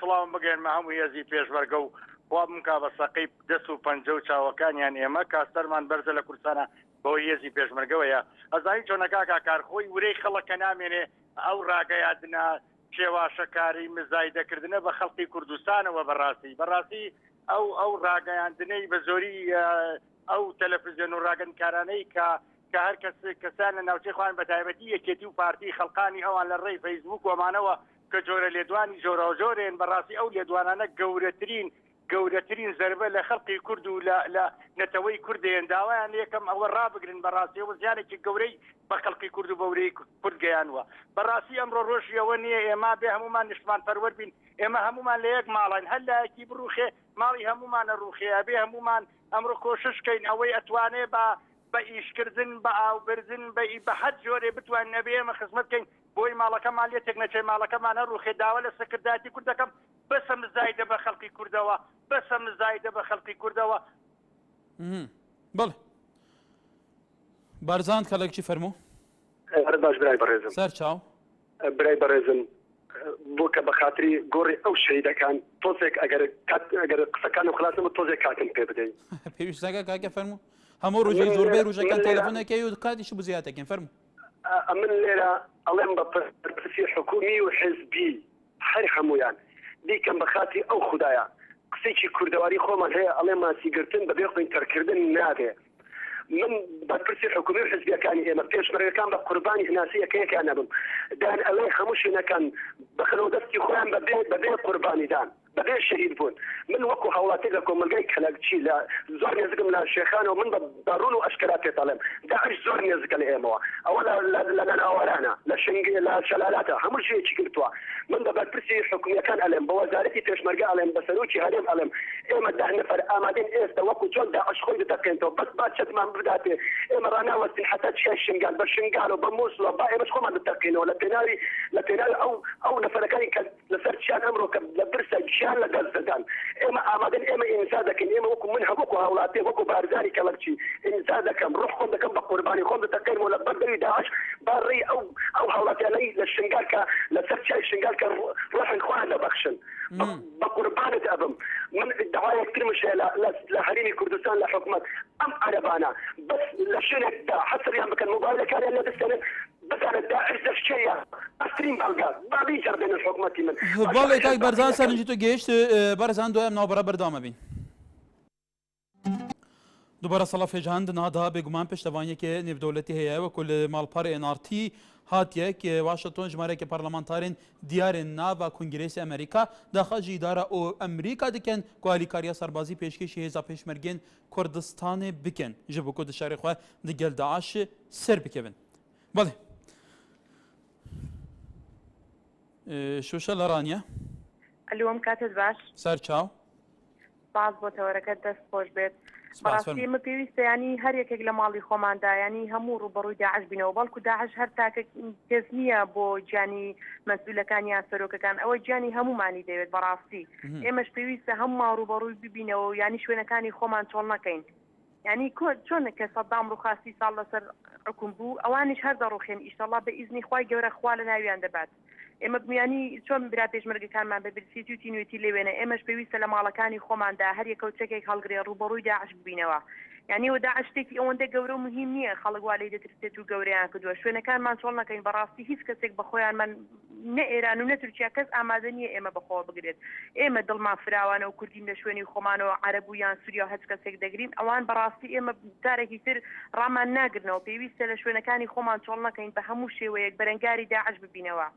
سلام بگین ما هم یزی پیش برگو خواب کا بسقیب دسو پنجو چاوکان یعنی ما کاسترمان برزل کورسانا بو یزی پیش مرگو یا ازای چون کاکا کار خوی وری خلق نامینه او راگیادنا شێواشەکاری مزایدەکردنە بە خەڵکی کوردستانەوە بەڕاستی ئەو ڕاگەیاندنەی بە زۆری ئەو تەلەڤیزیۆن و ڕاگەنکارانەی کە هەر کەسان لە ناوچەی خوان بە تایبەتی یەکێتی و پارتی خەڵقانی ئەوان لە ڕێی فەیسبوک وەمانەوە کە جۆرە لێدوانی جۆرە جۆرێن بەڕاستی ئەو لێدوانانە گەورەترین زەربە لە خەڵقی کورد و لە نەتەوەی کوردێن داوایان یەکەم ئەوە ڕابگرن بەڕاستی ئەوە زیانێکی گەورەی بە خەڵقی کورد و بەورەی کورد گەیانوە بەڕاستی ئەمڕۆ ڕۆژیەوە نییە ئێمە بێ هەمومان نیشتمان پەروەر بین ئێمە هەمومان لە یەک ماڵین هەر لایەکی بڕوخێ ماڵی هەمومانە ڕوخەیە بێ هەمومان ئەمڕۆ کۆششکەین ئەوەی ئەتوانێ بە ئیشکردن بە ئاوبرزن بە هەر جۆرێ بتوان نەبێ ئێمە خزمەت بکەین بۆی ماڵەکەمان لێتێک نەچێ ماڵەکەمانە ڕوخێ داوا لە سەکرداتی کوردەکەم بەسە مزایدە بە خەڵکی کوردەوە بەسە مزایدە بە خەڵکی کوردەوە. بەڵێ بارزان کەڵێکی فەرموو. باش برای بەڕێزم سەر چاو برای بەڕێزم بۆ کە بە خاتری گۆڕی ئەو شەیدەکان تۆزێک ئەگەر قسەکانم خلاصم تۆزێک کاتم پێ بدەین پێویستەکە کاکە فەرموو هەموو ڕۆژێک زۆربەی ڕۆژەکان تەلەفۆنەکەی و کاتیش بزیاتەکەین فەرموو. من لێرە ئەڵێم بە پرسی حکومی و حزبی هەر هەمویان دیکەم بە خاتری ئەو خوددایە قسێکی کوردەواری خۆمان هەیە ئەڵێ ماسیگرتن بەبێ خوین تەرکردن نابێ. من بەپرسی حکومی و حزبیەکانی ئێمە پێشمەرگەکان بە قوربانی هەناسیەکەیەکیان نەبم دان ئەوێ هەموو شوێنەکان بەخەنەوە دەستی خۆیان بەبێ قوربانیدان بەبێ شەهید بوون. من وەکو هەوڵاتی لە کۆمەلگای کەلەکچی لە زۆر نێزگم لە شێخانەوە من بە داڕون و ئەشکرا پێ دەڵێم داعش زۆر نێزگە لە ئێمەوە ئەوە لە ناوەرانە لە لە شەلالاتە هەموو شوێکی گرتووە. من بە بەرپرسی حکومیەکان ئەڵێم بە وەزارەتی پێشمەرگە ئەڵێم بە سەرۆکی هەرێم ئەڵێم ئێمە 10 نەفەر ئامادەین ئێستا وەکو چۆن داعش خۆی دەکەینەوە بەس با چەتمان بداتێ ئێمە ڕناوەستین حتا چیای شنگال بە شنگال و بە مووسڵە با ئێمەش خۆمان دەتەقینەوە لە پێناوی ئەو نەفەرەکانی کە لەسەر چیان ئەمڕۆ کە لە برسە گیان لە دەست دەدان ئێمە ئامادەن ئێمە ئینسا دەکەین ئێمە وەکو من هەموو هاوڵاتی وەکو بارزانی کەڵەکچی ئینسا دەکەم ڕۆح خۆم دەکەم بە قوربانی خۆم دەتەقینەوە لە بەردەوی داعش باڕێی ئەو هاوڵاتیانەی لە شنگال کە لەسەر چیای شنگال کە ڕۆحن خۆیان دەبەخشن بە قوربانت ئەبم. من ادعایەکترمش لە هەرێمی کوردستان لە حکومەت ئەم عەرەبانە بەس لە شوێنێکدا حەسریان بکەن مۆبایلەکانیان لە دەستێنن بزانێت داعش دەشتەیە ئەسترین بەڵگات با بیجەڕبێنە حکومەتی من. بەڵێ کاک بەرزان سەرنجی تۆ گەیشت بەرزان دوایەم ناوبەرە بەردامە بین. دووبارە سەڵا فێجان نادا بێگومان پشتەوانیەکە نێودەوڵەتی هەیە وەکو لە ماڵپەڕی NRT هاتیەک واشنطن ژمارەیەکی پەرلەمانتارên دیارên nava Kongrêsê Amerîka daxwazî îdara û Amerîka dikin ku alîkariya serbazî pêşkêşî hêza pêşmergên Kurdistanê bikin ji bo ku di şerê xwe di gel Daişê ser bikevin. Belê şûşe leraniye اليوم كاتب باش ser çaw باز بۆ تەوەرەکەت دەست خۆش بێت بەڕاستی ئمە پێویستە ینی هەر یەکێک لە ماڵی خۆماندا ینی هەموو ڕوبەڕووی داعش بینەوە بەڵکو داعش هەر تاکە کەس نییە بۆ گیانی مەسئولەکان یان سەرۆکەکان ئەوە گیانی هەمومانی دەوێت بەڕاستی ئێمەش پێویستە هەموو ڕوبەڕووی ببینەوە و ینی شوێنەکانی خۆمان چۆڵ نەکەین ینی چۆنە کە سەدام ڕووخاستی ساڵ لەسەر حکوم بوو ئەوانیش هەر دەڕوخێن ئیشەڵڵا بە ئیزنی خوای گەورە خوا لە ناویان دەبات. ئێمە میانی چۆن برا پێشمەرگەکانمان بە برسیتی و تینوێتی لێوێنە ئێمەش پێویستە لە ماڵەکانی خۆماندا هەر یەکەوتەکێک هەڵگرێ ڕوبەڕووی داعش ببینەوە. یعنی و داعش شتێکی ئەوەندە گەورە و مهم نییە خەڵک وا لێ دەترسێت و گەورەیان کردووە شوێنەکانمان چۆڵ نەکەین بەڕاستی هیچ کەسێک بە خۆیانمان نە ئێران و نە تورکیا کەس ئامادە نییە ئێمە بەخۆوە بگرێت. ئێمە دڵمان فراوانە و کوردین لە شوێنی خۆمانەوە عەرەب و یان سووریا هەچ کەسێک دەگرین ئەوان بەڕاستی ئێمە جارێکی تر ڕامان ناگرنەوە پێویستە لە شوێنەکانی خۆمان چۆڵ نەکەین بە هەموو شێوەیەک بەرەنگاری داعش ببینەوە.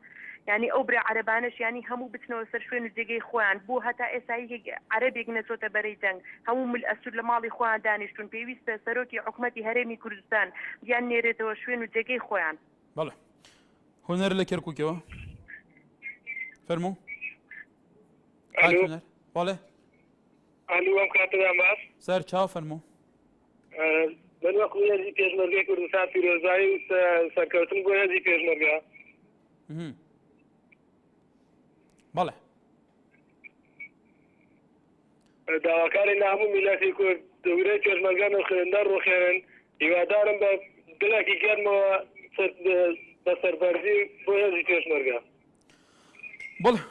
ینی ئەو برا عەرەبانش ینی هەموو بچنەوە سەر شوێن و جێگەی خۆیان بۆ هەتا ئێستا عەرەبێک نەچۆتە بەرەی جەنگ هەموو مل ئەسود لە ماڵی خۆیان دانیشتون پێویستە سەرۆکی حکومەتی هەرێمی کوردستان بیان نێرێتەوە شوێن و جێگەی خۆیان. بەڵێ هونەر لە کەرکووکەوە فەرموو بەڵێ ئەلو ئەم کاتەدان باش سەر چاو فەرموو من وەکو هێزی پێشمەرگەی کوردستان پیرۆزایی و سەرکەوتن بۆ هێزی پێشمەرگە بەڵێ داواکاری هەموو میلەتی کورد دەورەی پێشمەرگەن و خوێندەر ڕوخێنن هیوادارم بە دلێکی گەرمەوە بە سەربەرزی بۆ هێزی پێشمەرگە. بەڵێ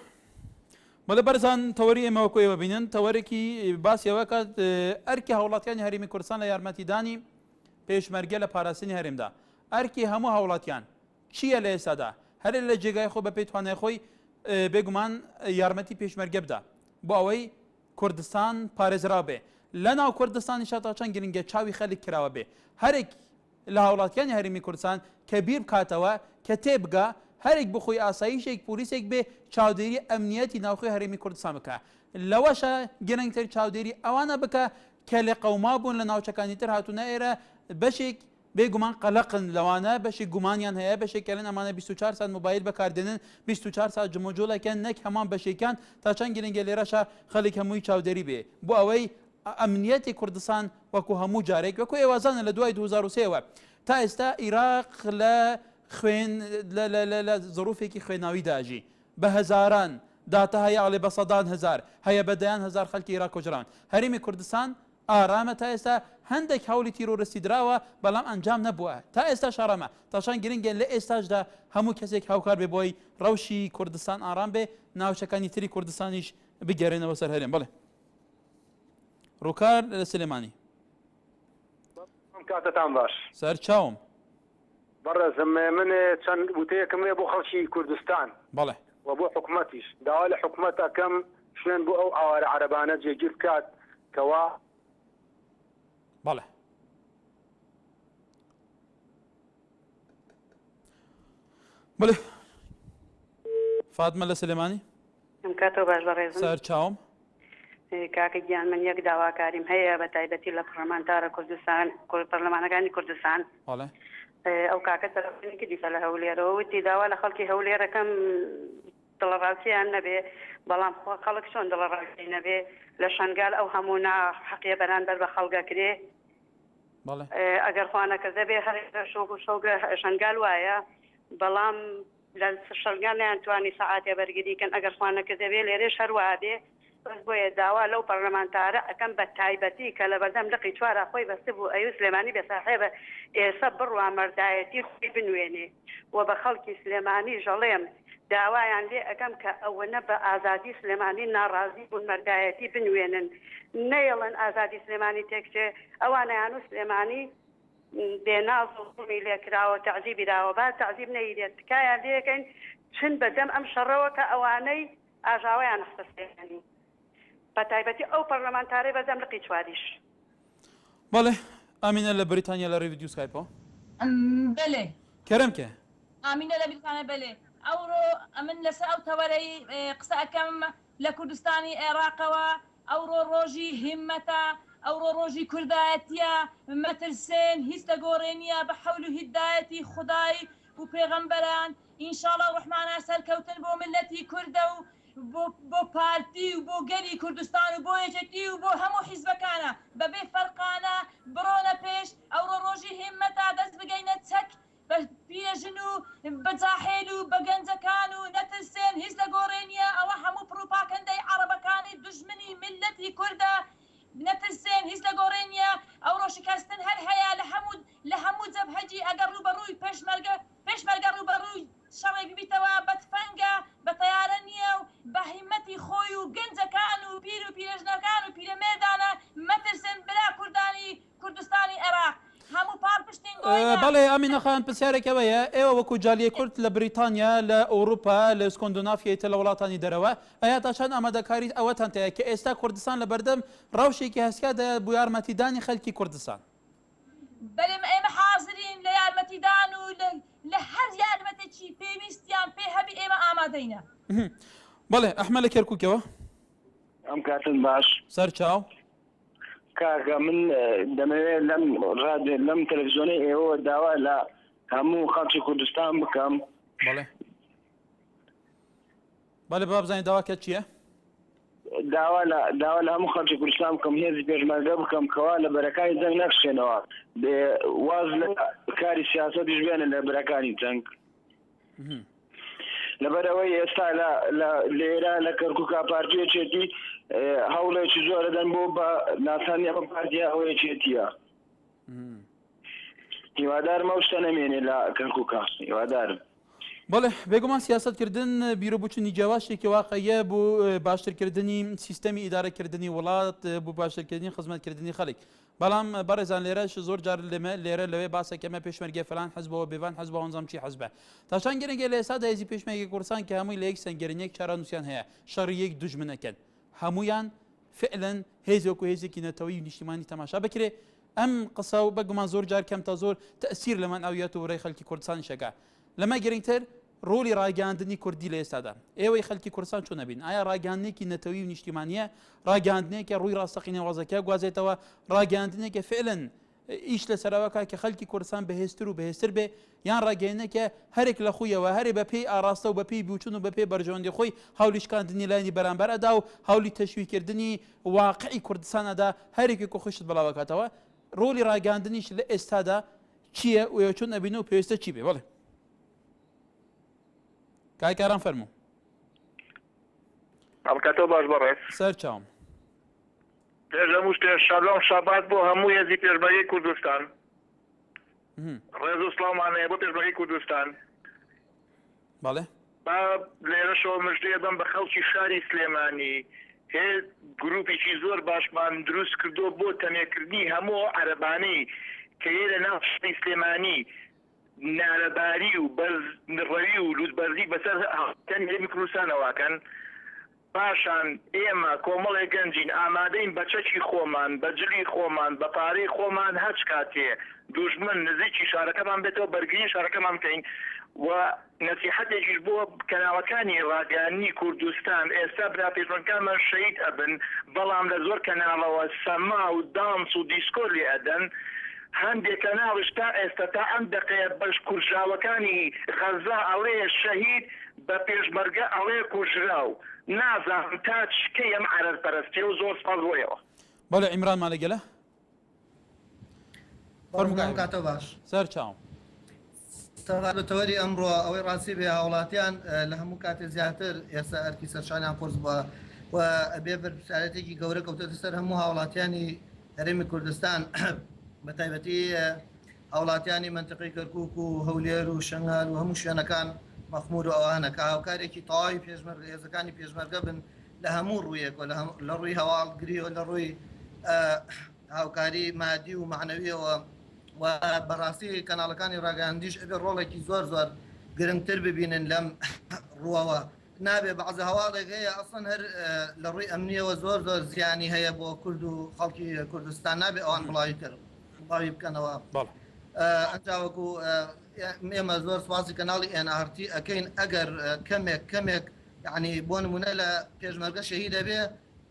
بەڵێ بەرزان تەوەری ئێمە وەکو ئێوە بینن تەوەرێکی باسیەوە کات ئەرکی هاوڵاتیانی هەرێمی کوردستان لە یارمەتیدانی پێشمەرگە لە پاراستنی هەرێمدا ئەرکی هەموو هاوڵاتیان چییە لە ئێستادا هەر لە جێگای خۆ بە پێی توانای خۆی بێگومان یارمەتی پێشمەرگە بدا بۆ ئەوەی کوردستان پارێزرا بێ لە ناو کوردستانی شتا چەند گرنگە چاوی خەڵک کراوە بێ هەرێک لە هاوڵاتیانی هەرێمی کوردستان کە بیر بکاتەوە کە تێبگا هەرێک بخۆی ئاساییشێک پۆلیسێک بێ چاودێری ئەمنیەتی ناوخۆی هەرێمی کوردستان بکە لەوەشە گرنگتر چاودێری ئەوانە بکە کە لە قەوما بوون لە ناوچەکانی تر هاتوونە ئێرە بەشێک بێگومان قەلەقن لەوانە بەشی گومانیان هەیە بەشێکەن ئەمانە 24 ساعت موبایل بەکاردێنن 24 ساعت جمۆجۆڵەکەن نەک هەمان بەشێکان تا چەند گرنگە لێرەشە خەڵک هەمووی چاودێری بێ بۆ ئەوەی ئەمنیەتی کوردستان وەکو هەموو جارێک وەکو ئێوازانە لە دوای 2023ەوە تا ئێستا عێراق لە لە زۆروفێکی خوێناوی داژی بە هەزاران داتە هەیە ئاڵێ بە سەدان هزار هەیە بەدەیان هزار خەڵکی عێراق کۆجران هەرێمی کوردستان ئارامە تا ئێستا هەندێک هەوڵی تیرۆریستی درراوە بەڵام ئەنجام نەبووە تا ئێستا شارەمە تاشان گرنگێن لە ئێستاشدا هەموو کەسێک هاوکار بێ بۆی ڕەوشی کوردستان ئارام بێ ناوچەکانی تری کوردستانیش بگەڕێنەوە سەر هەرێم بڵێ ڕووکار لە سلێمانی کاتتان باش سەر چاوم بەڕێزم من چەند وتەیەکم هەیە بۆ خەڵکی کوردستان بەڵێ و بۆ حکوومەتیش داوا لە حکوومەتەکەم شوێن بۆ ئەو ئاوارە عەرەبانە جێگیر بکات کەوا بەڵێ بڵێ فاتمە لە سلێمانی کاتۆ باش بەڕێزم سەر چاوم کاکە گیان من یەک داواکاریم هەیە بە تایبەتی لە پەرلەمانتارە کوردستان پەرلەمانەکانی کوردستان بەڵێ ئەو کاکە تەلەفۆنێکی دیکە لە هەولێرەوە وتی داوا لە خەڵکی هەولێرەکەم دڵەڕاستیان نەبێ بەڵام خەڵک چۆن دڵەڕاستی نەبێ لە شنگال ئەو هەموو حەقیە بەرامبەر بە خەڵگە کرێ ئەگەر خوانەکەزە بێ هەر شەوگە شنگال وایە بەڵام لە شەرگان نەیانتوانی سەعاتێ بەرگریکەن ئەگەر خوانەکەزە بێ لێرێش هەروە بێ بەس بۆیە داوا لەو پەرلەمانتارە ئەەکەم بە تایبەتی کە لە بەردەم لقی چوارە خۆی بەستە بوو ئەوی سلێمانی بێساحێبە ئێستا بڕوا مەردایەتی خۆی بنوێنێ و بە خەڵکی سلێمانی ژەڵێم داوایان لێ ئەەکەم کە ئەوەنە بە ئازادی سلێمانی ناڕازی بوون مەردایەتی بنوێنن نەیڵن ئازادی سلێمانی تێکچێ ئەوانەیان و سلێمانی بێناز وڵمی لێکراوە تەعزیبی داوە با تەعزیب نەیرێت تکایان لێکەین چن بەدەم ئەم شەڕەوە کە ئەوانەی ئاژاوەیان نەخستەستێنی بە تایبەتی ئەو پەرلەمانتارەی بەدەم لقی چواریش بەڵێ ئامینە لە بریتانیا لە ڕێ ڤیدیۆ سکایپەوە بەلێ کەرەمکە ئامینە لە بریتانیا بەلێ ئەوڕۆ ئەمن لەسەر ئەو تەوەرەی قسە ئەەکەم لە کوردستانی عێراقەوە ئەوڕۆ ڕۆژی هیممەتە ئەوڕۆ ڕۆژی کوردایەتیە مەترسێن هیچ دەگۆڕێنیە بە حەول و هیدایەتی خودای و پێغەمبەران ئینشاڵڵا ڕحمانە سەرکەوتن بۆ ملەتی کوردە و بۆ پارتی و بۆ گەلی کوردستان و بۆ یەکێتی و بۆ هەموو حیزبەکانە بەبێ فەرقانە بڕۆنە پێش ئەوڕۆ ڕۆژی هیممەتا دەست بگەینە چەک بە پێژن و بەجاحێل و بە گەنجەکان و نەترسێن هیچ دەگۆڕێنیە ئەوە هەموو پروپاکەندەی عەرەبەکانی دژمنی ملەتی کوردە نەترسێن هیچ دەگۆڕێنیە ئەوڕۆ شکستن هەر هەیە لە هەموو جەبهەجی ئەگەر ڕوبەڕووی پێشمەرگە ڕوبەڕووی شەڕێک بیتەوە بە تفەنگە بە تەیارە نییە و بە هیممەتی خۆی و گەنجەکان و پیر و پیرەژنەکان و پیرەمێردانە مەترسن برا کوردانی کوردستانی عێراق هەموو پار پشتین بەڵێ ئەمینەخان پرسیارێکەوەیە ئێوە وەکو جالیە کورد لە بریتانیا لە ئەوروپا لە سکۆندونافیەتە لە وڵاتانی دەرەوە ئایا تاشان ئامادەکاری ئەوەتان تەیە کە ئێستا کوردستان لە بەردەم ڕەوشێکی هەسکادە بۆ یارمەتیدانی خەڵکی کوردستان بەڵێ ئێمە حازرین لە یارمەتیدان و لە هەر یارمەتێکی پێویستیان پێ هەبی ئێمە ئامادەینە بەڵێ ئەحمە لە کەرکووکەوە ئەم کاتن باش سەر چاو کاکە من دەمەوێت لەم ڕادیۆ لەم تەلەڤیزیۆنەی ئێوە داوا لە هەموو خەڵکی کوردستان بکەم بەڵێ بەڵێ با بزانین داواکە چییە؟ داوا لە هەموو خەڵکی کوردستان بکەم هێزی پێشمەرگە بکەم کەوا لە بەرەکانی جەنگ نەخشێنەوە واز لە کاری سیاسەتیش بێنە لە بەرەکانی جەنگ لەبەرەوەی ئێستا لێرە لە کەرکووکا پارتیەکێتی هەوڵێکی زۆر دەدەن بۆ بە ناسانی ئەمە پارتیا ئەوەیەکێتیە هیوادارم ئەو شتە نەمێنێ لە کەرکووکا هیوادارم بەڵێ بێگومان سیاستکردن بیرۆبووچنی جیاواشێکی واقعیە بۆ باشترکردنی سیستەمی ئیدارەکردنی وڵات بۆ باشترکردنی خزمەتکردنی خەڵک بەڵام بەڕێزان لێرەش زۆر جار لێرە لەوێ باسێکەمە پێشمەرگە فلان حەزبەوە بێوان حەزبە هەنجام چی حەزبە تاشان گەرەنگە لە ئێستا هێزی پێشمەرگەی کوردستان کە هەمووی لە یەک سەنگەرینێک چارە نووسیان هەیە شەڕی یەک دوژمنەکەن هەمویان فعلا هێزی وەکو هێزێکی نەتەوەی و نیشتیمانی تەماشا بکرێ ئەم قسە و بەگومان زۆر جار کەم تا زۆر تەسیر لەمان ئەویەت و ڕێی خەڵکی کوردستانی شەکە لەمە گەرنگتر ڕۆلی ڕاگەاندنی کوردی لە ئێستادا ئێوەی خەڵکی کوردستان چۆن نەبین ئایا ڕاگەاندنێکی نەتەوەی و نیشتیمانیە ڕاگەاندنێکە ڕووی ڕاستەقینە وازەکە گوازێتەوە ڕاگەاندنێکە فعلا ئیش لەسەرەوەکە کە خەڵکی کوردستان بەهێزتر و بەهێزتر بێ یان ڕاگەیەنەکە هەرێک لە خۆیەوە هەرێ بە پێی ئاراستە و بە پێی بچون و بە پێی بەرژەوەندی خۆی هەولی شکاندنی لایەنی بەرامبەر ئەدا و هەولی تەشویقکردنی واقعی کوردستان ئەدا هەرێکی خۆشت بڵاوەکاتەوە ڕۆلی ڕاگەاندنیش لە ئێستادا چییە و چۆن ئەبینە و پێویستە چی بێ بڵێ کاکاران فەرموو ئەڵکاتەوە باش بەڕێز سەر چاوم پێش هەموو شتێ شەڵۆم شەبات بۆ هەموو هێزی پێشبەری کوردستان ڕێز و سڵاومانەیە بۆ پێشبەری کوردستان بەڵێ با لێرەشەوە مژدەیە بم بە خەڵکی شاری سلێمانی هەیە گروپێکی زۆر باشمان دروست کردو بۆ تەمێکردنی هەموو عەرەبانەی کە هەیە لە ناو شاری سلێمانی نارەباری و بەرزڕەوی و لووتبەرزی بەسەر هەڵتەن هێرمی کوردستانەوەکەن پاشان ئێمە کۆمەڵێک گەنجین ئامادەین بە چەکی خۆمان بە جلی خۆمان بە پارەی خۆمان هەچ کاتێ دوژمن نزیکی شارەکەمان بێتەوە بەرگری شارەکەمان بکەین و نەسیحەتێکیش بۆ کەناڵەکانی ڕاگەیاندنی کوردستان ئێستا برا پێشمەرگەکانمان شەهید ئەبن بەڵام لە زۆر کەناڵەوە سەما و دانس و دیسکۆ لێ ئەدەن هەندێک کەناڵش تا ئێستا تا ئەم دقەیە بەش کورژاوەکانی غەزا ئەڵێ شەهید بە پێشمەرگە ئەڵێ کوژراو نازانم تا چکەی ئەم عەرەبپەرستیە و زۆر سپاس بۆیەوە بەڵێ عیمران مالەگەلە کاتە باش سەر چاوم بەتەوەری ئەمڕۆ ئەوەی ڕاستی بێ هاوڵاتیان لە هەموو کاتێ زیاتر ئێستا ئەرکی سەرشانیان قرس بووە و ئەبێ بەرپرسیارەتێکی گەورە کەوتێتە سەر هەموو هاوڵاتیانی هەرێمی کوردستان بە تایبەتی هاوڵاتیانی منتقی کەرکووک و هەولێر و شەنگال و هەموو شوێنەکان مەخمور و ئەوانە کە هاوکارێکی تەواوی هێزەکانی پێشمەرگە بن لە هەموو ڕوویەک و لە ڕووی هەواڵگری و لە ڕووی هاوکاری مادی و معنەویەوە و بەڕاستی کەناڵەکانی ڕاگەاندیش ئەبێ ڕۆڵێکی زۆر زۆر گرنگتر ببینن لەم ڕووەوە نابێ بەعزە هەواڵێک هەیە ئەسڵەن هەر لە ڕووی ئەمنیەوە زۆر زۆر زیانی هەیە بۆ کورد و خەڵکی کوردستان نابێ ئەوان بڵاوی بکەنەوە ئەنجاوەکو ئێمە زۆر سواسی کەناڵی NRT ئەەکەین ئەگەر کەمێک یعنی بۆ نمونە لە پێشمەرگە شەهیدە بێ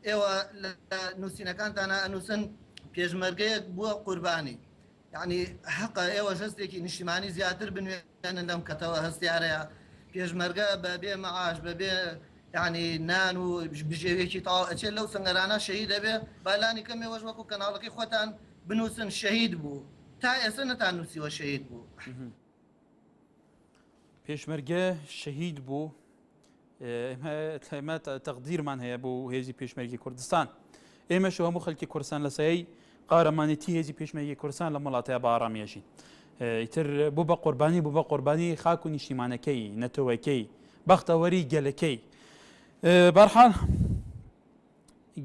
ئێوە لە نووسینەکانتانە ئەنووسن پێشمەرگەیەک بووە قوربانی یعنی حەقە ئێوە هەستێکی نیشتیمانی زیاتر بنوێنن لەم کەتەوە هەستیارەیە پێشمەرگە بەبێ مەعاش بەبێ یعنی نان و بژێوێکی تاوا ئەچێت لەو سنگەرانە شەهید دەبێ بالانی کەم ێوەش وەکو کەناڵەکەی خۆتان بنووسن شەهید بوو تا ئێستا نەتان نووسیوە شەهید بوو پێشمەرگە شەهید بوو ئێمە تەقدیرمان هەیە بۆ هێزی پێشمەرگی کوردستان ئێمەش هەموو خەڵکی کوردستان لەسەی قارەمانێتی هێزی پێشمەرگی کوردستان لە وڵاتەیە بە ئارامیەژین ئیتر بوو بە قوربانی بوو بە قوربانی خاک و نیشتیمانەکەی نەتەوەکەی بەختەوەری گەلەکەی بەرحال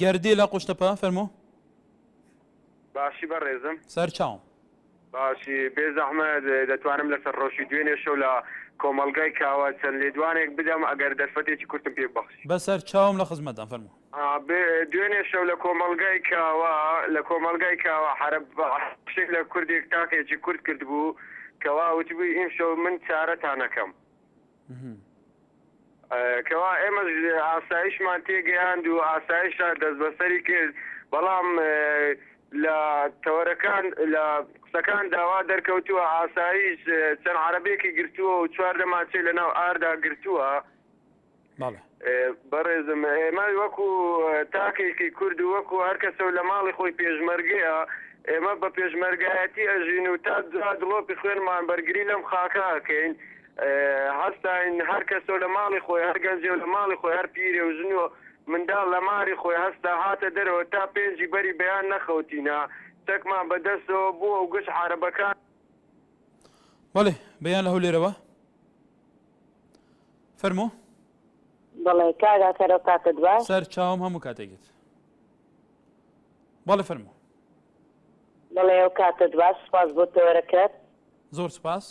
گەردی لە قوشتەپە فەرموو باشی بەڕێزم سەر چاوم باشی بێزەحمەت دەتوانم لەسەر ڕۆژی دوێنێ شەو لە کۆمەلگای کاوە چەند لێدوانێک بدەم ئەگەر دەرفەتێکی کورتم پێ بەخشی بەسەر چاوم لە خزمەتدان فەرموو دوێنێ شەو لە کۆمەلگای کاوە حرەبشێک لە کوردێک تاکێکی کورد کرد بوو کەوا وتبووی ئیم شەو من چارەتانەکەم کەوا ئێمە ئاسایشمان تێگەیاند و ئاسایشە دەست بەسەری کرد بەڵام لە تەوەرەکان لە قسەکان داوا دەرکەوتووە ئاسایش چەند عەرەبێکی گرتووە و 4 ماچەی لەناو ئاردا گرتووە بەڕێزم ئێمە وەکو تاکێکی کورد و وەکو هەر کەسە لە ماڵی خۆی پێشمەرگەیە ئێمە بە پێشمەرگایەتی ئەژین و تا دڵۆپی خوێنمان بەرگری لەم خاکەکەین هەستاین هەر کەسە لە ماڵی خۆی هەر گەنجێ لە ماڵی خۆی هەر پیرێ و ژن و منداڵ لە ماری خۆی هەستا هاتە دەرەوە تا پێنجی بەری بەیان نەخەوتینە تەکمان بەدەستەوە بووە و گشت عەرەبەکان بەڵێ بەیان لە هەولێرەوە فەرموو بەڵێ کاگا کەرە کاتت باش سەر چاوم هەموو کاتێکت بەڵێ فەرموو بەڵێ ئەو کاتت باش سپاس بۆ تەوەرەکەت زۆر سپاس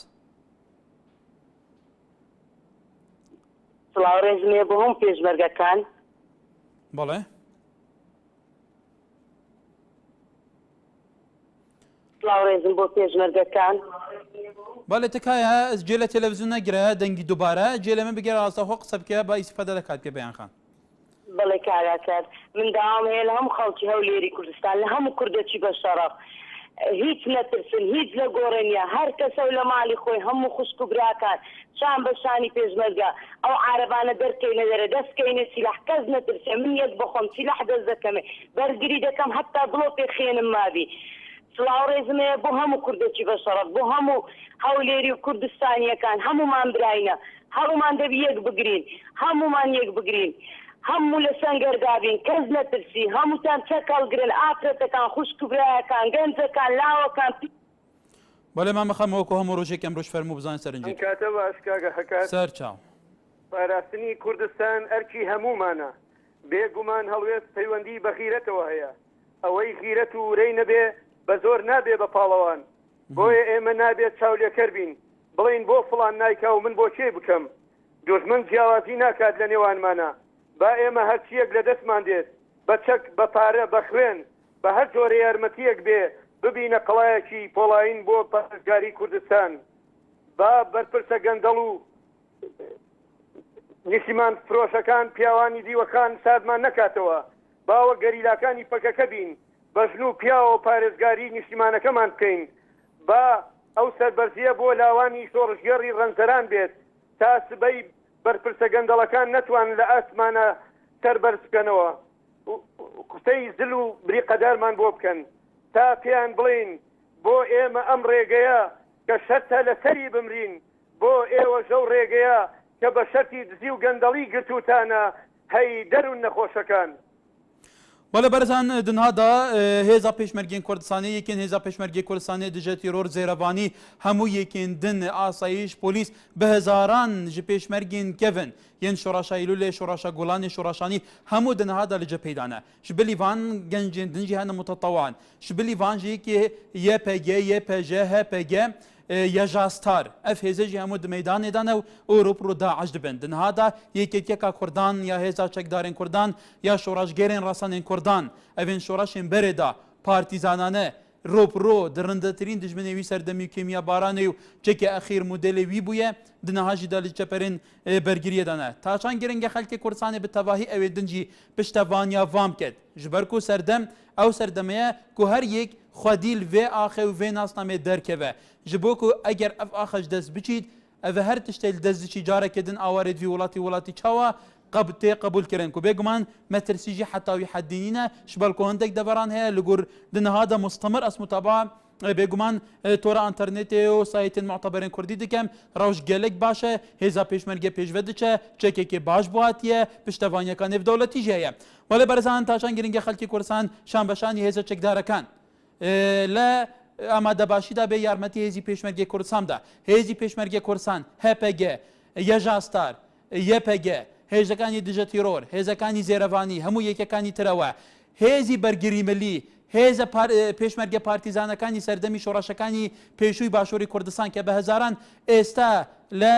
سڵاو ڕێژمێ بۆ هەموو پێشمەرگەکان بەڵێ سڵاو ڕێزم بۆ پێشمەرگەکان بەڵێ تکایە جێ لە تەلەڤیزیۆن نەگرە دەنگی دووبارە جێ لەمە بگەڕە ڕاستەوخۆ قسە بکە با ئیسفادە دەکات پێ بەیان خان بەڵێ کاگا کات من داوام هەیە لە هەموو خەڵکی هەولێری کوردستان لە هەموو کوردێکی بە شەڕەف هیچ نەترسن هیچ لە گۆڕێنە هەر کەسە و لە ماڵی خۆی هەموو خوشک و براکان شان بە شانی پێشمەرگە ئەو عارەبانە دەرکەینە دەرە دەستکەینە سیلاح کەس نەترسێ من یەک بخۆم سیلاح دەست دەکەمێ بەرگری دەکەم هەتا بڵۆ پێ خێنم مابی سڵاو ڕێزمەیە بۆ هەموو کوردێکی بەشەڕەت بۆ هەموو هەولێری و کوردستانیەکان هەمومان براینە هەمومان دەبی یەک بگرین هەمومان یەک بگرین هەموو لە سەنگەردابین کەس نەترسی هەمووتان چەک هەڵگرن ئافرەتەکان خوشک و برایەکان گەنجەکان لاوەکان بەڵێ مامەخەمەوەکو هەموو ڕۆژێک ئەمڕۆژ فەرموو بزانین سەرنجی کاتە باش کاگە حکات سەر چاو پاراستنی کوردستان ئەرکی هەمومانە بێگومان هەڵوێست پەیوەندی بە خیرەتەوە هەیە ئەوەی خیرەت و ورەی نەبێ بە زۆر نابێ بە پاڵەوان بۆیە ئێمە نابێت چاولێکەر بین بڵین بۆ فڵان نایکا و من بۆ چێ بکەم دوژمن جیاوازی ناکات لە نێوانمانە با ئێمە هەرچیەک لە دەستمان دێت بە چەک بە پارە بە خوێن بە هەر جۆرە یارمەتیەک بێ ببینە قڵایەکی پۆڵاین بۆ پارێزگاری کوردستان با بەرپرسە گەندەڵ و نیشتیمان فرۆشەکان پیاوانی دیوەکان سادمان نەکاتەوە باوە گەریلاکانی پەکەکە بین بەژن و پیاوە و پارێزگاری نیشتیمانەکەمان بکەین با ئەو سەربەرزیە بۆ لاوانی شۆڕژگەڕی ڕەنجەران بێت تا سبەی بەرپرسە گەندەڵەکان نەتوان لە ئاسمانە سەربەرز بکەنەوە قسەی زل و بریقەدارمان بۆ بکەن تا پێیان بڵین بۆ ئێمە ئەم ڕێگەیە کە شەرتە لەسەری بمرین بۆ ئێوە ژەو ڕێگەیە کە بە شەرتی دزی و گەندەڵی گرتوتانە هەی دەروون نەخۆشەکان بەڵێ بەرزان دنهادا هێزا پێشمەرگین کوردستانی یەکێن هێزا پێشمەرگی کوردستانی دژە تیرۆر زێرەبانی هەموو یەکێن دن ئاسایش پۆلیس بە هەزاران ji پێشمەرگین کەڤن یەن شۆڕاشایی لولێ شۆڕاشە گوڵانی شۆڕاشانی هەموو دنهادا لەجە پەیدانە ji bilî van gencên din jî hene mutetawan ji bilî van jî yekê YPG YPJ HPG ya jastar ev hêzê jî hemû di meydanê dane û rûpro Daeş dibin dinhada yekekeka Kurdan ya hêza çekdarên Kurdan ya şoraşgerên rasanên Kurdan evên şoraşên berê da partîzanane rûpro di rindetirîn dijminê wî serdemî kêmiya baranê û çekê exîr modelê wî bûye di niha jî da li çeperên bergiriyê dane taşan giringe xelkê Kurdistanê bi tevahî evê din jî piştevaniya vam ket ji ber ku serdem ew serdemeye ku her yek xwedîl vê axê û vê nasnamê derkeve ji bo ku eger ev axa ji dest biçît ev her tiştê li dest diçî carekê din awarê vî welatî çawa tê qebûl kirin ku bêguman metirsî jî heta wî heddînîne ji ber ku hindek deveran heye li gor di nihada mustemir es mutaba bêguman tora internetê û saytên muteberên Kurdî dikem rewş gelek baş e hêza pêşmerge pêşve diçe çekekê baş bû hatiye piştevaniyeka nêvdewletî jî heye belê berzan taşan giringe xelkê Kurdistan şanbeşanî hêza çekdarekan li ئامادەباشیدا بێ یارمەتی هێزی پێشمەرگی کوردستان دا هێزی پێشمەرگی کوردستان HPG یەژاستار YPG هێزەکانی دژە تیرۆر هێزەکانی زێرەوانی هەموو یەکەکانی ترەوە هێزی بەرگری ملی هێزە پێشمەرگە پارتیزانەکانی سەردەمی شۆڕەشەکانی پێشووی باشووری کوردستان کە بە هەزاران ئێستا لە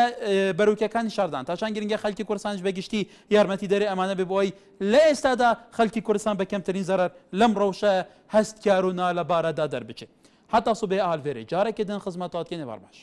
بەروکەکانی شاردان تاشان گرنگە خەڵکی کوردستانش بەگشتی یارمەتی دەرێ ئەمانە ببەوەی لە ئێستادا خەڵکی کوردستان بە کەمترین زەرەر لەم ڕەوشە هەستکار و نالەبارەدا دەربچێت حتا سوبێ ئالڤێرێ جارێکی دن خزمەتاتکێنێ باش